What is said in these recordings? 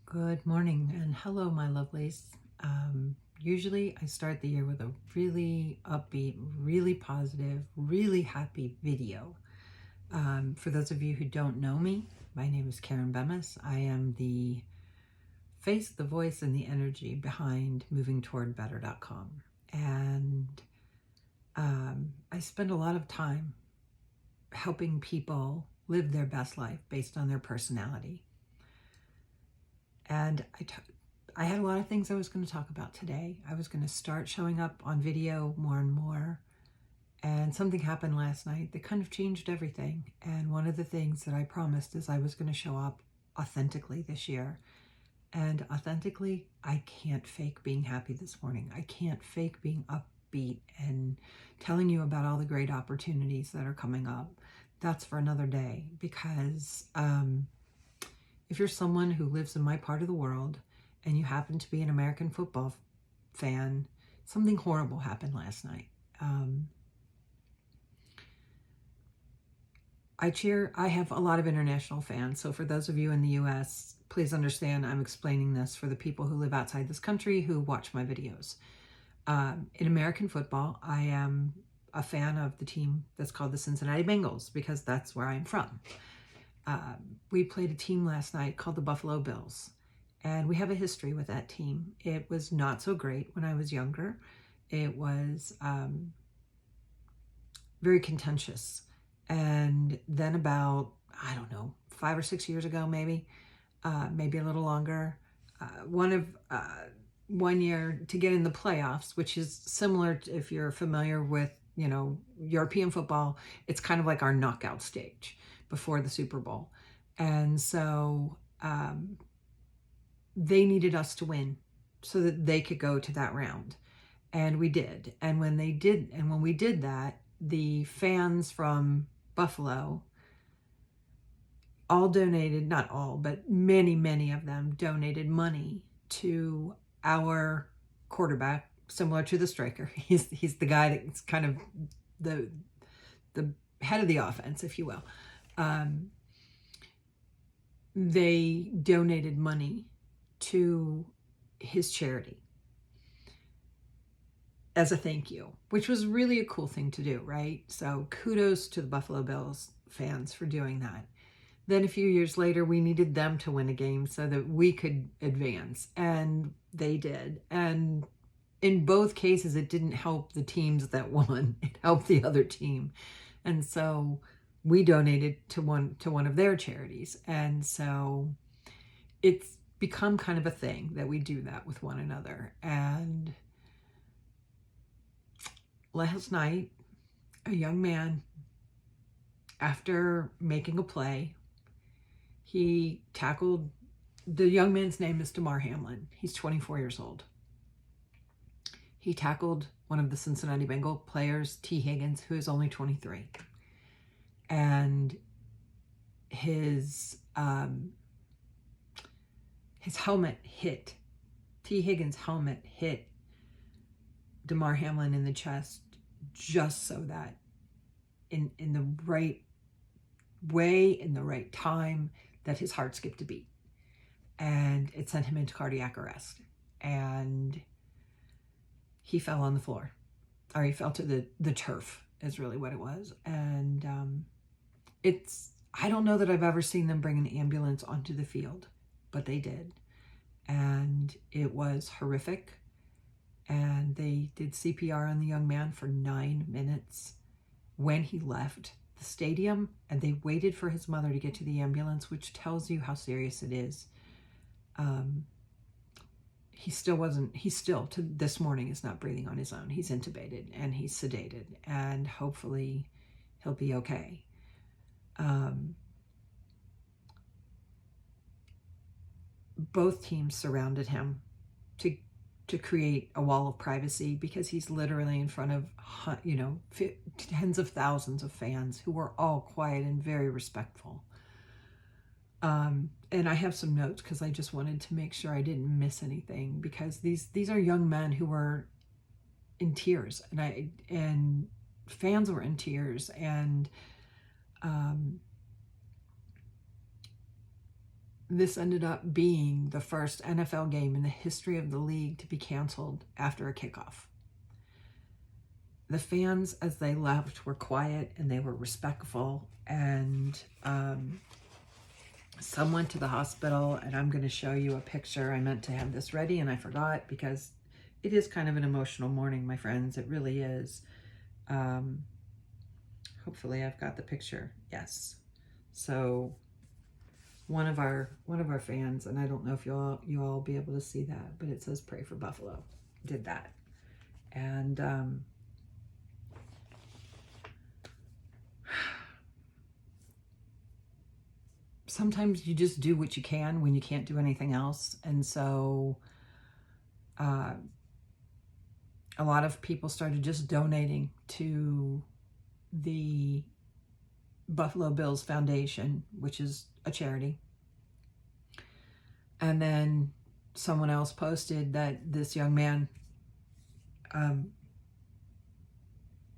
Good morning and hello, my lovelies. Usually I start the year with a really upbeat, really positive, really happy video. For those of you who don't know me, my name is Karen Bemis. I am the face, the voice, and the energy behind movingtowardbetter.com. And I spend a lot of time helping people live their best life based on their personality. And I had a lot of things I was going to talk about today. I was going to start showing up on video more and more. And something happened last night that kind of changed everything. And one of the things that I promised is I was going to show up authentically this year. And authentically, I can't fake being happy this morning. I can't fake being upbeat and telling you about all the great opportunities that are coming up. That's for another day, because if you're someone who lives in my part of the world and you happen to be an American football fan, something horrible happened last night. I have a lot of international fans. So for those of you in the US, please understand I'm explaining this for the people who live outside this country who watch my videos. In American football, I am a fan of the team that's called the Cincinnati Bengals because that's where I'm from. We played a team last night called the Buffalo Bills, and we have a history with that team. It was not so great when I was younger. It was very contentious. And then about, I don't know, 5 or 6 years ago, maybe a little longer, one year to get in the playoffs, which is similar to, if you're familiar with, European football, it's kind of like our knockout stage before the Super Bowl. And so they needed us to win so that they could go to that round. And we did. And when we did that, the fans from Buffalo all donated, not all, but many of them donated money to our quarterback, similar to the striker. He's the guy that's kind of the head of the offense, if you will. They donated money to his charity as a thank you, which was really a cool thing to do, right? So kudos to the Buffalo Bills fans for doing that. Then a few years later, we needed them to win a game so that we could advance, and they did. And in both cases, it didn't help the teams that won. It helped the other team. And so we donated to one of their charities. And so it's become kind of a thing that we do that with one another. And last night, a young man, after making a play, he tackled, the young man's name is Damar Hamlin. He's 24 years old. He tackled one of the Cincinnati Bengal players, T. Higgins, who is only 23. And his helmet hit, T. Higgins' helmet hit Damar Hamlin in the chest, just so that in the right way, in the right time, that his heart skipped a beat. And it sent him into cardiac arrest. And he fell on the floor, or he fell to the turf is really what it was. And I don't know that I've ever seen them bring an ambulance onto the field, but they did. And it was horrific. And they did CPR on the young man for 9 minutes when he left the stadium, and they waited for his mother to get to the ambulance, which tells you how serious it is. He still to this morning is not breathing on his own. He's intubated and he's sedated, and hopefully he'll be okay. Both teams surrounded him to create a wall of privacy, because he's literally in front of, tens of thousands of fans who were all quiet and very respectful. And I have some notes because I just wanted to make sure I didn't miss anything, because these are young men who were in tears, and fans were in tears, and this ended up being the first NFL game in the history of the league to be canceled after a kickoff. The fans, as they left, were quiet and they were respectful, and some went to the hospital, and I'm going to show you a picture. I meant to have this ready and I forgot, because it is kind of an emotional morning, my friends. It really is. Hopefully I've got the picture. Yes. So one of our fans, and I don't know if you all will be able to see that, but it says "Pray for Buffalo," did that. And sometimes you just do what you can when you can't do anything else. And so a lot of people started just donating to the Buffalo Bills Foundation, which is a charity. And then someone else posted that this young man,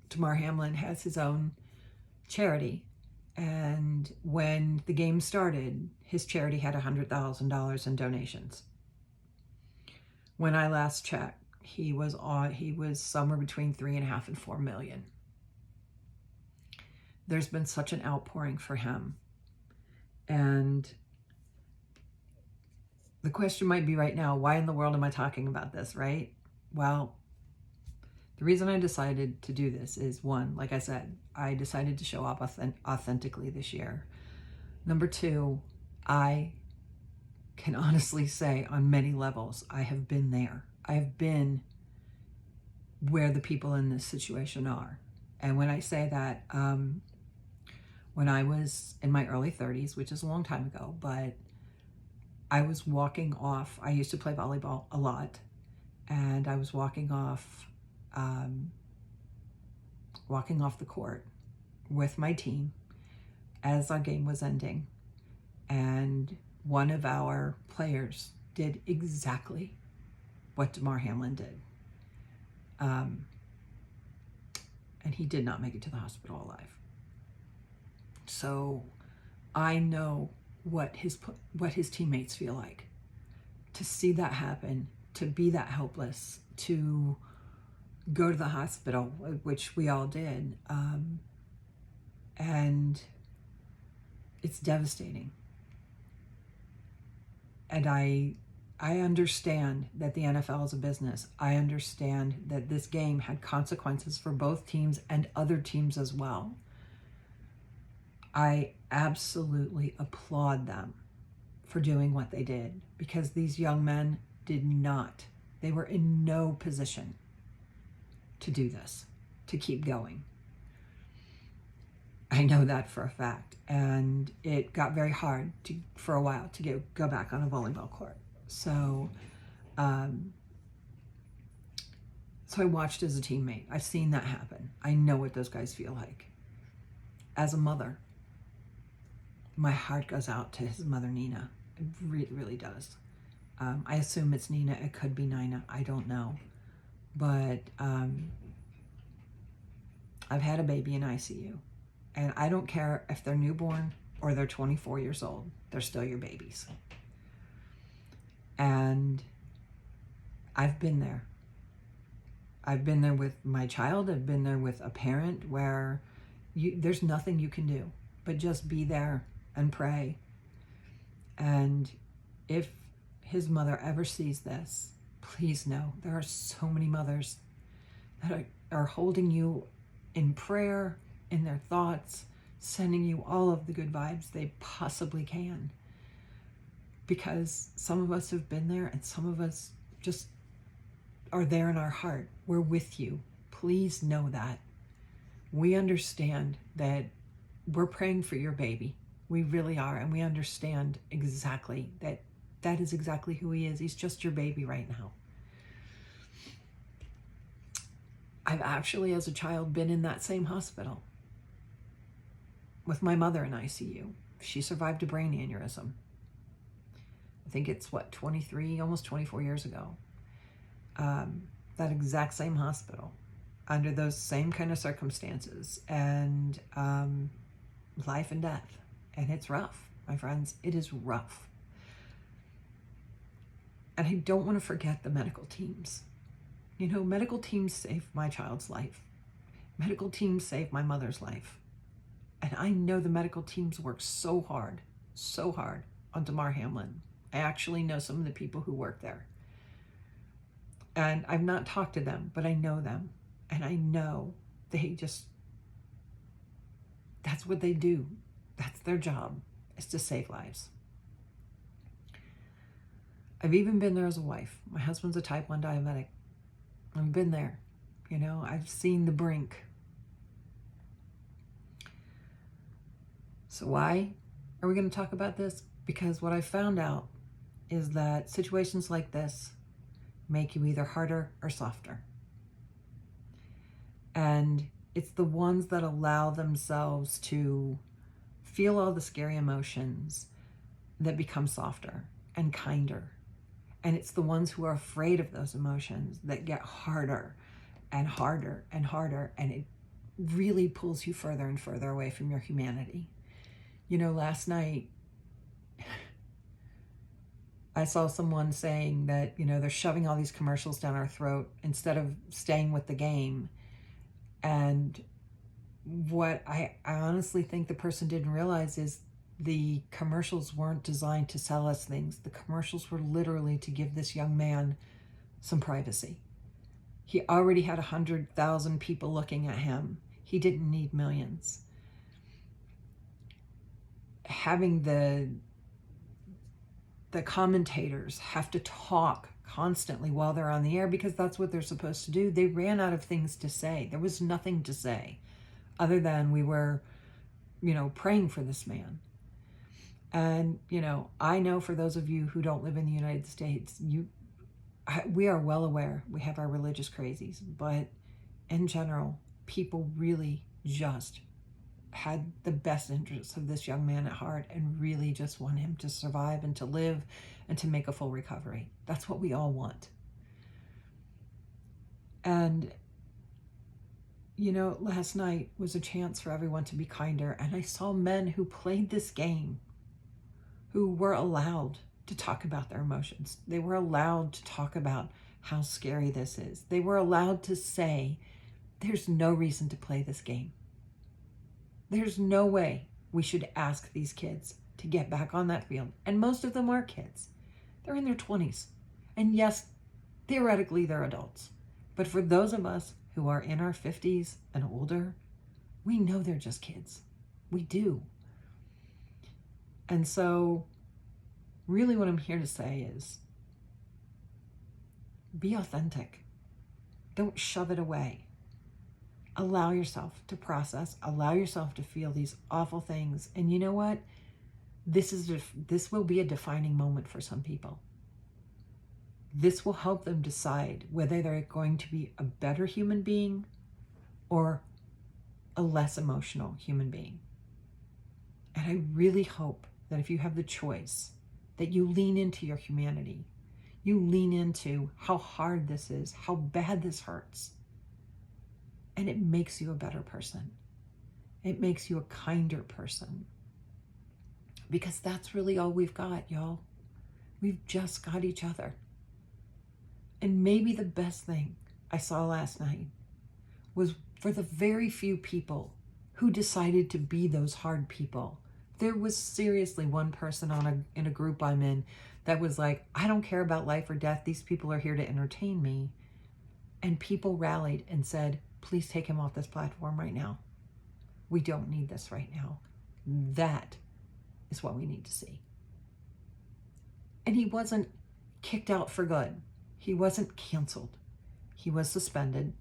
Damar Hamlin, has his own charity. And when the game started, his charity had $100,000 in donations. When I last checked, he was somewhere between 3.5 and 4 million. There's been such an outpouring for him. And the question might be right now, why in the world am I talking about this, right? Well, the reason I decided to do this is, one, like I said, I decided to show up authentically this year. Number two, I can honestly say on many levels, I have been there. I have been where the people in this situation are. And when I say that, when I was in my early 30s, which is a long time ago, but I was walking off. I used to play volleyball a lot, and I was walking off the court with my team as our game was ending, and one of our players did exactly what Damar Hamlin did, and he did not make it to the hospital alive. So I know what his teammates feel like, to see that happen, to be that helpless, to go to the hospital, which we all did, and it's devastating. And I understand that the NFL is a business. I understand that this game had consequences for both teams and other teams as well. I absolutely applaud them for doing what they did, because these young men they were in no position to do this, to keep going. I know that for a fact. And it got very hard for a while to go back on a volleyball court. So, so I watched as a teammate. I've seen that happen. I know what those guys feel like. As a mother, my heart goes out to his mother, Nina. It really, really does. I assume it's Nina. It could be Nina. I don't know. But I've had a baby in ICU. And I don't care if they're newborn or they're 24 years old. They're still your babies. And I've been there. I've been there with my child. I've been there with a parent where there's nothing you can do but just be there and pray. And if his mother ever sees this, please know there are so many mothers that are holding you in prayer, in their thoughts, sending you all of the good vibes they possibly can. Because some of us have been there, and some of us just are there in our heart. We're with you. Please know that. We understand that we're praying for your baby. We really are. And we understand exactly that is exactly who he is. He's just your baby right now. I've actually, as a child, been in that same hospital with my mother in ICU. She survived a brain aneurysm. I think it's 23, almost 24 years ago. That exact same hospital, under those same kind of circumstances, and life and death. And it's rough, my friends. It is rough. And I don't want to forget the medical teams. You know, medical teams saved my child's life. Medical teams saved my mother's life. And I know the medical teams work so hard on Damar Hamlin. I actually know some of the people who work there. And I've not talked to them, but I know them. And I know that's what they do. That's their job, is to save lives. I've even been there as a wife. My husband's a type 1 diabetic. I've been there. You know, I've seen the brink. So why are we going to talk about this? Because what I found out is that situations like this make you either harder or softer. And it's the ones that allow themselves to feel all the scary emotions that become softer and kinder. And it's the ones who are afraid of those emotions that get harder and harder and harder. And it really pulls you further and further away from your humanity. You know, last night, I saw someone saying that, you know, they're shoving all these commercials down our throat instead of staying with the game. And what I honestly think the person didn't realize is the commercials weren't designed to sell us things. The commercials were literally to give this young man some privacy. He already had 100,000 people looking at him. He didn't need millions. Having the commentators have to talk constantly while they're on the air because that's what they're supposed to do. They ran out of things to say. There was nothing to say other than we were, you know, praying for this man. And, you know, I know for those of you who don't live in the United States, we are well aware we have our religious crazies, but in general, people really just had the best interests of this young man at heart and really just want him to survive and to live and to make a full recovery. That's what we all want. And, you know, last night was a chance for everyone to be kinder. And I saw men who played this game who were allowed to talk about their emotions. They were allowed to talk about how scary this is. They were allowed to say, there's no reason to play this game. There's no way we should ask these kids to get back on that field. And most of them are kids. They're in their 20s. And yes, theoretically, they're adults. But for those of us who are in our 50s and older, we know they're just kids. We do. And so really what I'm here to say is be authentic. Don't shove it away. Allow yourself to process, allow yourself to feel these awful things. And you know what? This will be a defining moment for some people. This will help them decide whether they're going to be a better human being or a less emotional human being. And I really hope that if you have the choice, that you lean into your humanity. You lean into how hard this is, how bad this hurts. And it makes you a better person. It makes you a kinder person. Because that's really all we've got, y'all. We've just got each other. And maybe the best thing I saw last night was for the very few people who decided to be those hard people. There was seriously one person in a group I'm in that was like, I don't care about life or death. These people are here to entertain me. And people rallied and said, please take him off this platform right now. We don't need this right now. That is what we need to see. And he wasn't kicked out for good. He wasn't canceled. He was suspended.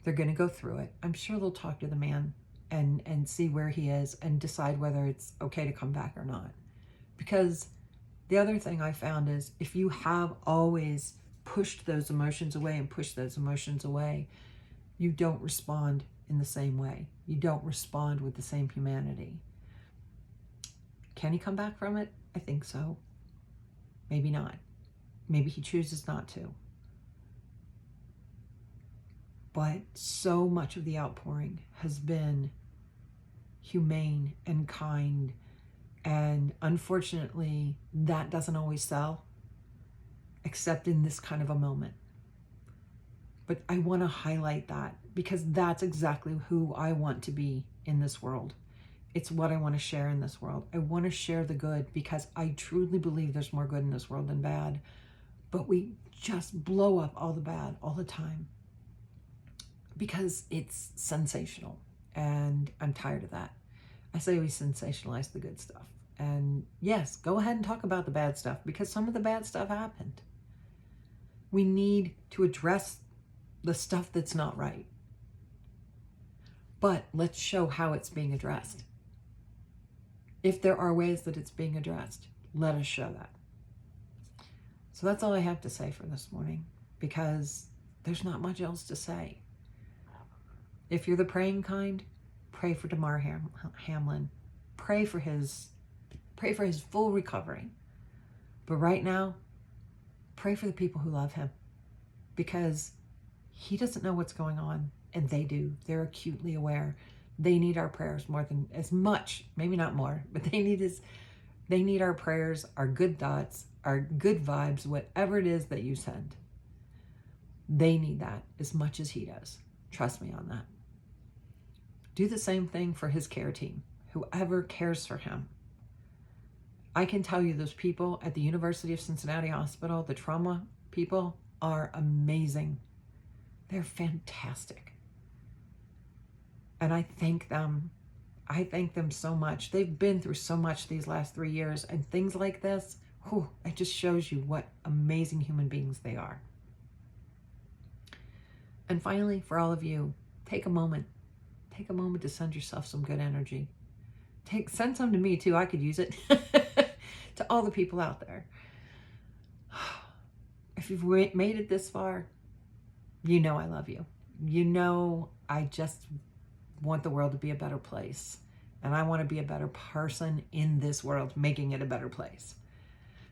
They're going to go through it. I'm sure they'll talk to the man and see where he is and decide whether it's okay to come back or not. Because the other thing I found is if you have always pushed those emotions away and pushed those emotions away, you don't respond in the same way. You don't respond with the same humanity. Can he come back from it? I think so. Maybe not. Maybe he chooses not to. But so much of the outpouring has been humane and kind. And unfortunately, that doesn't always sell. except in this kind of a moment. But I want to highlight that because that's exactly who I want to be in this world. It's what I want to share in this world. I want to share the good because I truly believe there's more good in this world than bad. But we just blow up all the bad all the time because it's sensational. And I'm tired of that. I say we sensationalize the good stuff. And yes, go ahead and talk about the bad stuff because some of the bad stuff happened. We need to address the stuff that's not right. But let's show how it's being addressed. If there are ways that it's being addressed, let us show that. So that's all I have to say for this morning because there's not much else to say. If you're the praying kind, pray for Damar Hamlin. Pray for his full recovery. But right now, pray for the people who love him because he doesn't know what's going on and they do. They're acutely aware. They need our prayers more than as much, maybe not more, but they need our prayers, our good thoughts, our good vibes, whatever it is that you send. They need that as much as he does. Trust me on that. Do the same thing for his care team, whoever cares for him. I can tell you those people at the University of Cincinnati Hospital, the trauma people, are amazing. They're fantastic. And I thank them. I thank them so much. They've been through so much these last 3 years, and things like this, it just shows you what amazing human beings they are. And finally, for all of you, take a moment. Take a moment to send yourself some good energy. Send some to me too. I could use it. To all the people out there. If you've made it this far, you know I love you. You know I just want the world to be a better place. And I want to be a better person in this world, making it a better place.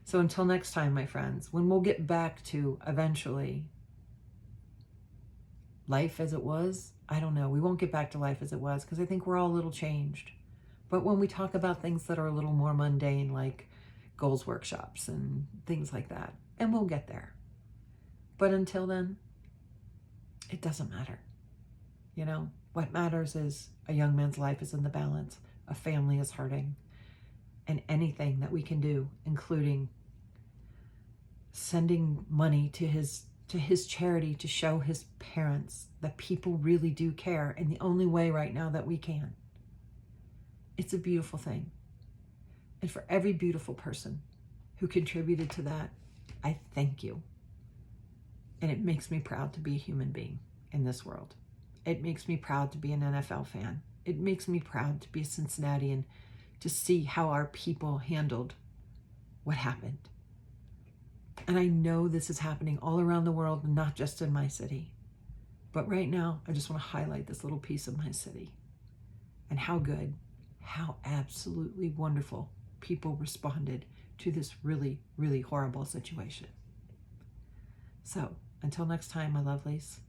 So until next time, my friends, when we'll get back to eventually life as it was, I don't know. We won't get back to life as it was because I think we're all a little changed. But when we talk about things that are a little more mundane, like goals workshops and things like that, and we'll get there. But until then, it doesn't matter. You know, what matters is a young man's life is in the balance, a family is hurting, and anything that we can do, including sending money to his charity to show his parents that people really do care in the only way right now that we can. It's a beautiful thing. And for every beautiful person who contributed to that, I thank you. And it makes me proud to be a human being in this world. It makes me proud to be an NFL fan. It makes me proud to be a Cincinnatian, to see how our people handled what happened. And I know this is happening all around the world, not just in my city. But right now, I just want to highlight this little piece of my city and how good, how absolutely wonderful people responded to this really, really horrible situation. So until next time, my lovelies,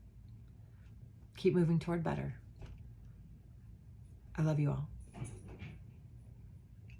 keep moving toward better. I love you all.